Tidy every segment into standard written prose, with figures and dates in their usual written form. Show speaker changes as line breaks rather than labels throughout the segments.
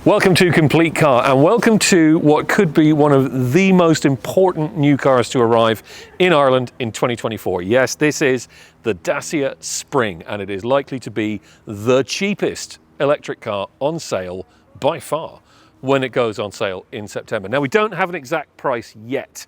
Welcome to Complete Car, and welcome to what could be one of the most important new cars to arrive in Ireland in 2024. Yes, this is the Dacia Spring, and it is likely to be the cheapest electric car on sale by far when it goes on sale in September. Now, we don't have an exact price yet,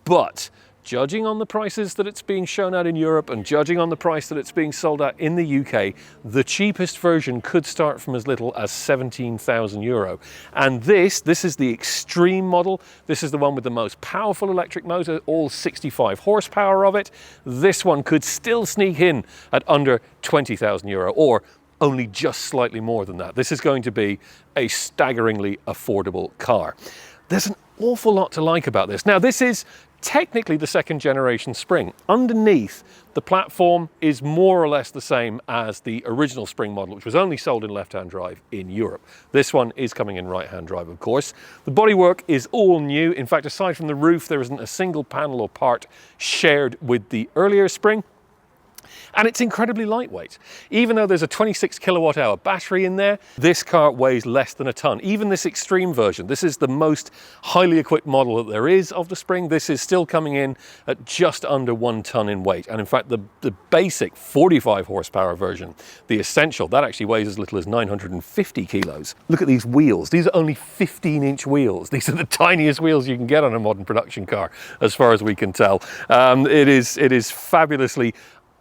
but judging on the prices that it's being shown at in Europe and judging on the price that it's being sold at in the UK, the cheapest version could start from as little as €17,000. And this is the extreme model. This is the one with the most powerful electric motor, all 65 horsepower of it. This one could still sneak in at under €20,000 or only just slightly more than that. This is going to be a staggeringly affordable car. There's an awful lot to like about this. Now, this is technically the second generation Spring. Underneath, the platform is more or less the same as the original Spring model, which was only sold in left-hand drive in Europe. This one is coming in right-hand drive, of course. The bodywork is all new. In fact, aside from the roof, there isn't a single panel or part shared with the earlier Spring. And it's incredibly lightweight. Even though there's a 26 kilowatt hour battery in there, this car weighs less than a ton. Even this extreme version, this is the most highly equipped model that there is of the Spring. This is still coming in at just under 1 ton in weight. And in fact, the basic 45 horsepower version, the Essential, that actually weighs as little as 950 kilos. Look at these wheels. These are only 15-inch wheels. These are the tiniest wheels you can get on a modern production car, as far as we can tell. It is fabulously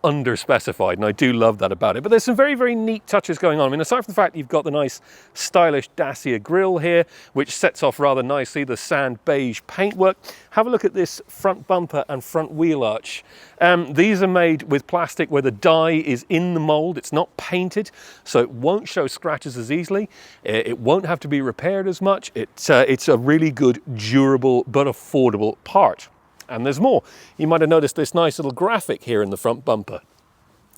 underspecified, and I do love that about it. But there's some very, very neat touches going on. I mean, aside from the fact you've got the nice stylish Dacia grille here, which sets off rather nicely the sand beige paintwork. Have a look at this front bumper and front wheel arch. These are made with plastic where the dye is in the mold. It's not painted, so it won't show scratches as easily. It won't have to be repaired as much. It's a really good, durable, but affordable part. And there's more. You might have noticed this nice little graphic here in the front bumper,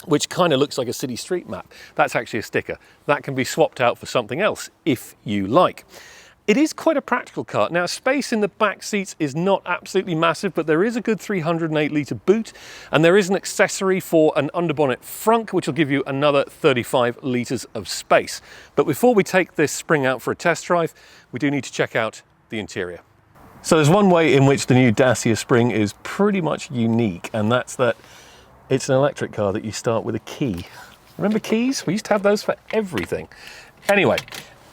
which kind of looks like a city street map. That's actually a sticker. That can be swapped out for something else if you like. It is quite a practical car. Now, space in the back seats is not absolutely massive, but there is a good 308 litre boot, and there is an accessory for an underbonnet frunk, which will give you another 35 litres of space. But before we take this Spring out for a test drive, we do need to check out the interior. So there's one way in which the new Dacia Spring is pretty much unique, and that's that it's an electric car that you start with a key. Remember keys? We used to have those for everything. Anyway,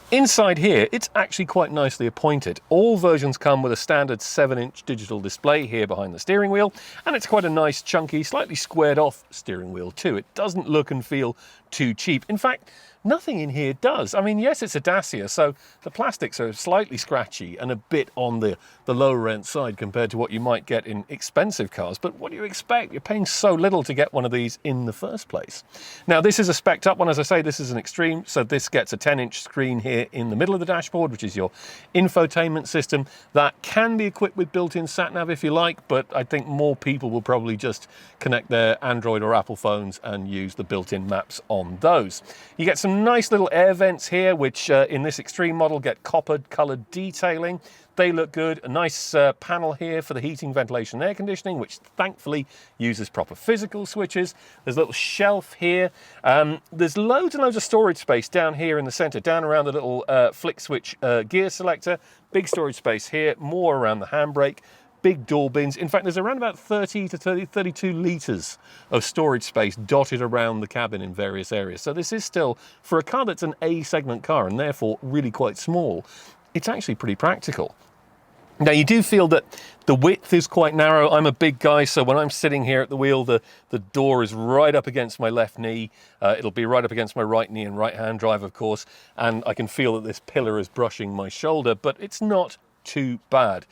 inside here, it's actually quite nicely appointed. All versions come with a standard 7-inch digital display here behind the steering wheel, and it's quite a nice, chunky, slightly squared off steering wheel too. It doesn't look and feel too cheap. In fact, nothing in here does. I mean, yes, it's a Dacia, so the plastics are slightly scratchy and a bit on the lower end side compared to what you might get in expensive cars. But what do you expect? You're paying so little to get one of these in the first place. Now, this is a spec'd up one. As I say, this is an extreme. So this gets a 10-inch screen here in the middle of the dashboard, which is your infotainment system. That can be equipped with built-in sat-nav if you like, but I think more people will probably just connect their Android or Apple phones and use the built-in maps on those. You get some nice little air vents here, which in this extreme model get coppered colored detailing. They look good. A nice panel here for the heating, ventilation, and air conditioning, which thankfully uses proper physical switches. There's a little shelf here. There's loads and loads of storage space down here in the center, down around the little flick switch gear selector. Big storage space here, more around the handbrake. Big door bins. In fact, there's around about 32 litres of storage space dotted around the cabin in various areas. So this is still, for a car that's an A-segment car and therefore really quite small, it's actually pretty practical. Now, you do feel that the width is quite narrow. I'm a big guy, so when I'm sitting here at the wheel, the door is right up against my left knee. It'll be right up against my right knee in right-hand drive, of course, and I can feel that this pillar is brushing my shoulder, but it's not too bad.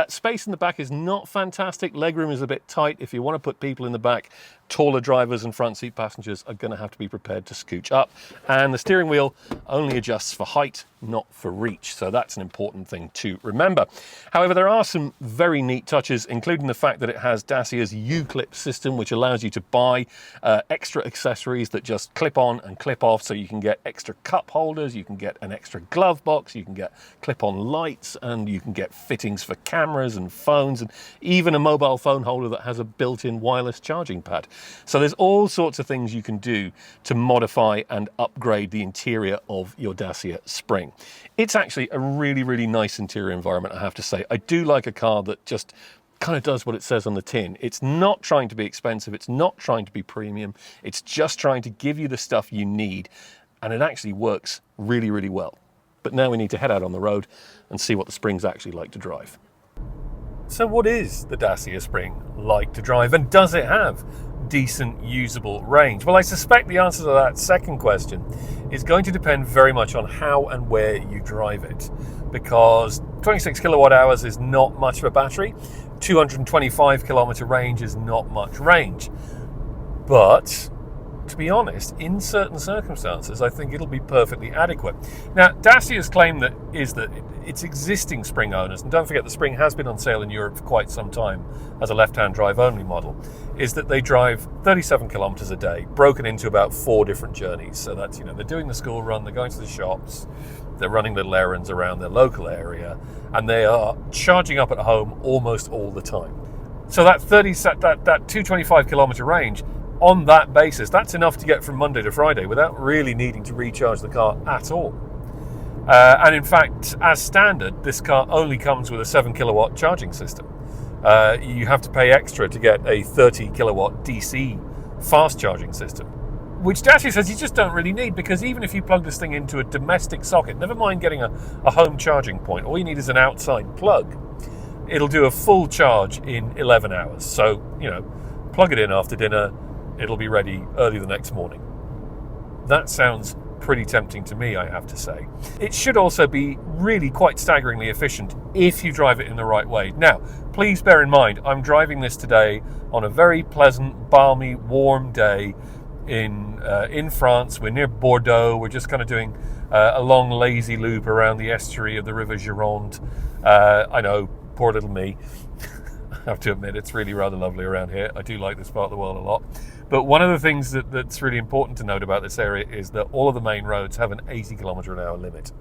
Space in the back is not fantastic. Legroom is a bit tight. If you want to put people in the back, taller drivers and front seat passengers are going to have to be prepared to scooch up. And the steering wheel only adjusts for height, not for reach. So that's an important thing to remember. However, there are some very neat touches, including the fact that it has Dacia's U-clip system, which allows you to buy extra accessories that just clip on and clip off. So you can get extra cup holders, you can get an extra glove box, you can get clip-on lights, and you can get fittings for cameras and phones, and even a mobile phone holder that has a built-in wireless charging pad. So there's all sorts of things you can do to modify and upgrade the interior of your Dacia Spring. It's actually a really, really nice interior environment, I have to say. I do like a car that just kind of does what it says on the tin. It's not trying to be expensive, it's not trying to be premium, it's just trying to give you the stuff you need, and it actually works really, really well. But now we need to head out on the road and see what the Spring's actually like to drive. So what is the Dacia Spring like to drive, and does it have decent usable range? Well, I suspect the answer to that second question is going to depend very much on how and where you drive it, because 26 kilowatt hours is not much of a battery, 225 kilometer range is not much range, but to be honest, in certain circumstances, I think it'll be perfectly adequate. Now, Dacia's claim is that its existing Spring owners, and don't forget the Spring has been on sale in Europe for quite some time as a left-hand drive only model, is that they drive 37 kilometers a day, broken into about 4 different journeys. So that's, they're doing the school run, they're going to the shops, they're running little errands around their local area, and they are charging up at home almost all the time. So that 225 kilometer range, on that basis, that's enough to get from Monday to Friday without really needing to recharge the car at all. And in fact, as standard, this car only comes with a 7 kilowatt charging system. You have to pay extra to get a 30 kilowatt DC fast charging system, which Dacia says you just don't really need, because even if you plug this thing into a domestic socket, never mind getting a home charging point, all you need is an outside plug. It'll do a full charge in 11 hours. So, plug it in after dinner, it'll be ready early the next morning. That sounds pretty tempting to me, I have to say. It should also be really quite staggeringly efficient if you drive it in the right way. Now, please bear in mind, I'm driving this today on a very pleasant, balmy, warm day in France. We're near Bordeaux. We're just kind of doing a long, lazy loop around the estuary of the River Gironde. I know, poor little me. I have to admit, it's really rather lovely around here. I do like this part of the world a lot. But one of the things that's really important to note about this area is that all of the main roads have an 80 kilometre an hour limit.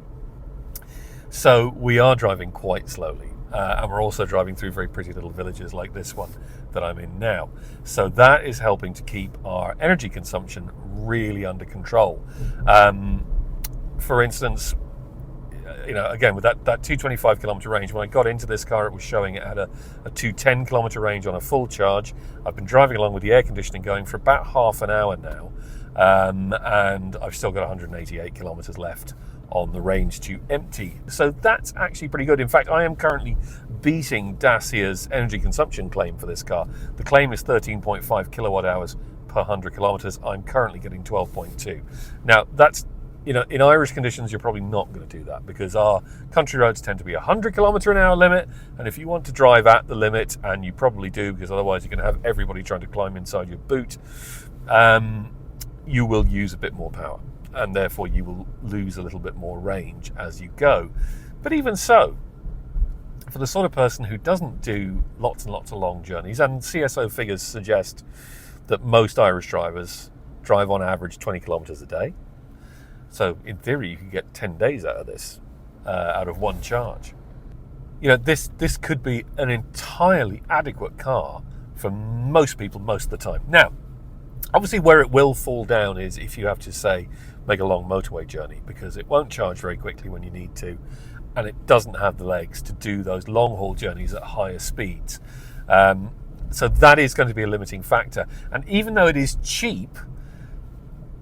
So we are driving quite slowly. And we're also driving through very pretty little villages like this one that I'm in now. So that is helping to keep our energy consumption really under control. For instance, again, with that 225 kilometer range, when I got into this car, it was showing it had a 210 kilometer range on a full charge. I've been driving along with the air conditioning going for about half an hour now, and I've still got 188 kilometers left on the range to empty. So that's actually pretty good. In fact, I am currently beating Dacia's energy consumption claim for this car. The claim is 13.5 kilowatt hours per 100 kilometers. I'm currently getting 12.2. Now, that's in Irish conditions, you're probably not going to do that, because our country roads tend to be 100 kilometre an hour limit. And if you want to drive at the limit, and you probably do, because otherwise you're going to have everybody trying to climb inside your boot, you will use a bit more power, and therefore you will lose a little bit more range as you go. But even so, for the sort of person who doesn't do lots and lots of long journeys, and CSO figures suggest that most Irish drivers drive on average 20 kilometres a day. So in theory, you could get 10 days out of this, out of one charge. This could be an entirely adequate car for most people most of the time. Now, obviously where it will fall down is if you have to, say, make a long motorway journey, because it won't charge very quickly when you need to, and it doesn't have the legs to do those long haul journeys at higher speeds. So that is going to be a limiting factor. And even though it is cheap,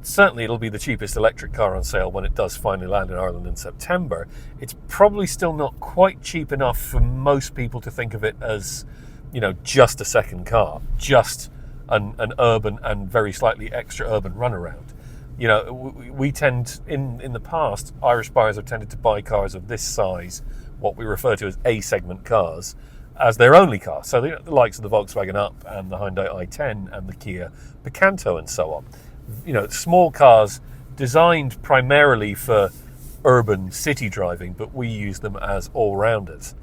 certainly it'll be the cheapest electric car on sale when it does finally land in Ireland in September, it's probably still not quite cheap enough for most people to think of it as, just a second car, just an urban and very slightly extra urban runaround. We tend, in the past, Irish buyers have tended to buy cars of this size, what we refer to as A-segment cars, as their only car. So the likes of the Volkswagen Up and the Hyundai i10 and the Kia Picanto and so on. Small cars designed primarily for urban city driving, but we use them as all-rounders.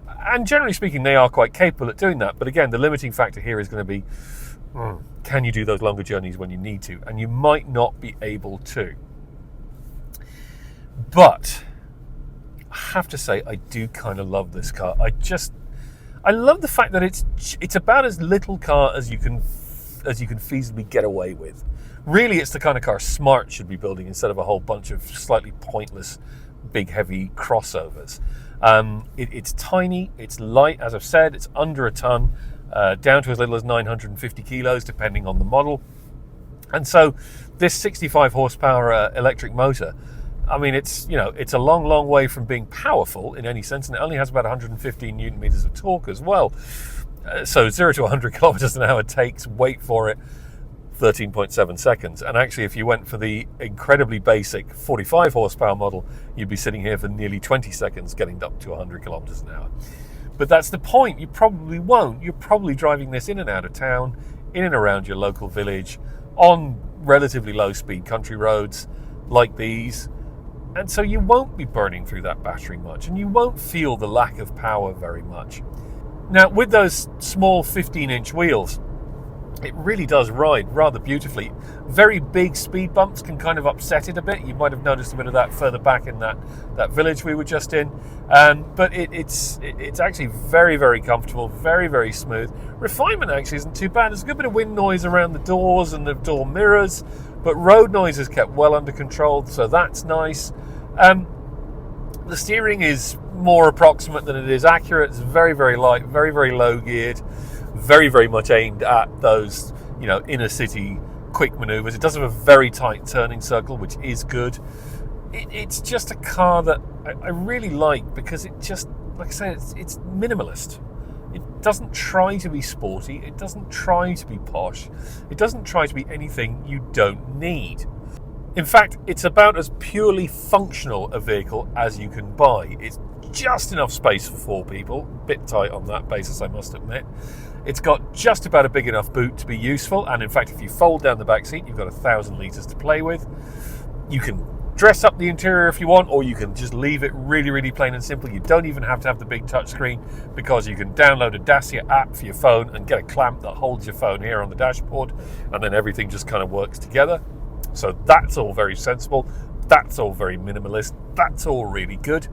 And generally speaking, they are quite capable at doing that. But again, the limiting factor here is going to be, can you do those longer journeys when you need to? And you might not be able to. But I have to say, I do kind of love this car. I love the fact that it's about as little car as you can as you can feasibly get away with. Really, it's the kind of car Smart should be building instead of a whole bunch of slightly pointless, big, heavy crossovers. It's tiny, it's light, as I've said, it's under a ton, down to as little as 950 kilos, depending on the model. And so this 65 horsepower electric motor, I mean, it's a long, long way from being powerful in any sense, and it only has about 115 newton meters of torque as well. So 0 to 100 kilometers an hour takes, wait for it, 13.7 seconds. And actually, if you went for the incredibly basic 45 horsepower model, you'd be sitting here for nearly 20 seconds getting up to 100 kilometers an hour. But that's the point. You probably won't. You're probably driving this in and out of town, in and around your local village, on relatively low speed country roads like these. And so you won't be burning through that battery much, and you won't feel the lack of power very much. Now, with those small 15-inch wheels, it really does ride rather beautifully. Very big speed bumps can kind of upset it a bit. You might have noticed a bit of that further back in that village we were just in. But it's actually very, very comfortable, very, very smooth. Refinement actually isn't too bad. There's a good bit of wind noise around the doors and the door mirrors, but road noise is kept well under control, so that's nice. The steering is more approximate than it is accurate. It's very, very light, very, very low geared, very, very much aimed at those, inner city quick maneuvers. It does have a very tight turning circle, which is good. It's just a car that I really like because it just, like I say, it's minimalist. It doesn't try to be sporty. It doesn't try to be posh. It doesn't try to be anything you don't need. In fact, it's about as purely functional a vehicle as you can buy. It's just enough space for 4 people. A bit tight on that basis, I must admit. It's got just about a big enough boot to be useful, and in fact, if you fold down the back seat, you've got 1,000 litres to play with. You can dress up the interior if you want, or you can just leave it really, really plain and simple. You don't even have to have the big touchscreen, because you can download a Dacia app for your phone and get a clamp that holds your phone here on the dashboard, and then everything just kind of works together. So that's all very sensible. That's all very minimalist. That's all really good.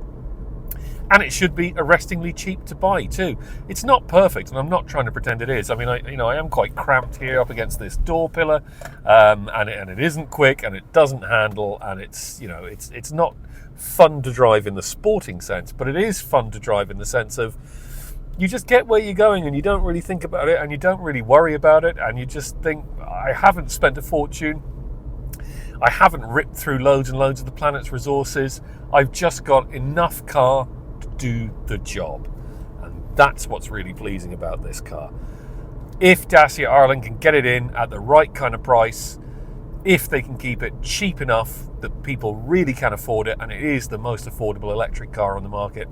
And it should be arrestingly cheap to buy too. It's not perfect, and I'm not trying to pretend it is. I mean, I am quite cramped here up against this door pillar, and it isn't quick, and it doesn't handle, and it's not fun to drive in the sporting sense, but it is fun to drive in the sense of you just get where you're going, and you don't really think about it, and you don't really worry about it, and you just think, I haven't spent a fortune. I haven't ripped through loads and loads of the planet's resources. I've just got enough car to do the job. And that's what's really pleasing about this car. If Dacia Ireland can get it in at the right kind of price, if they can keep it cheap enough that people really can afford it, and it is the most affordable electric car on the market,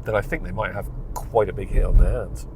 then I think they might have quite a big hit on their hands.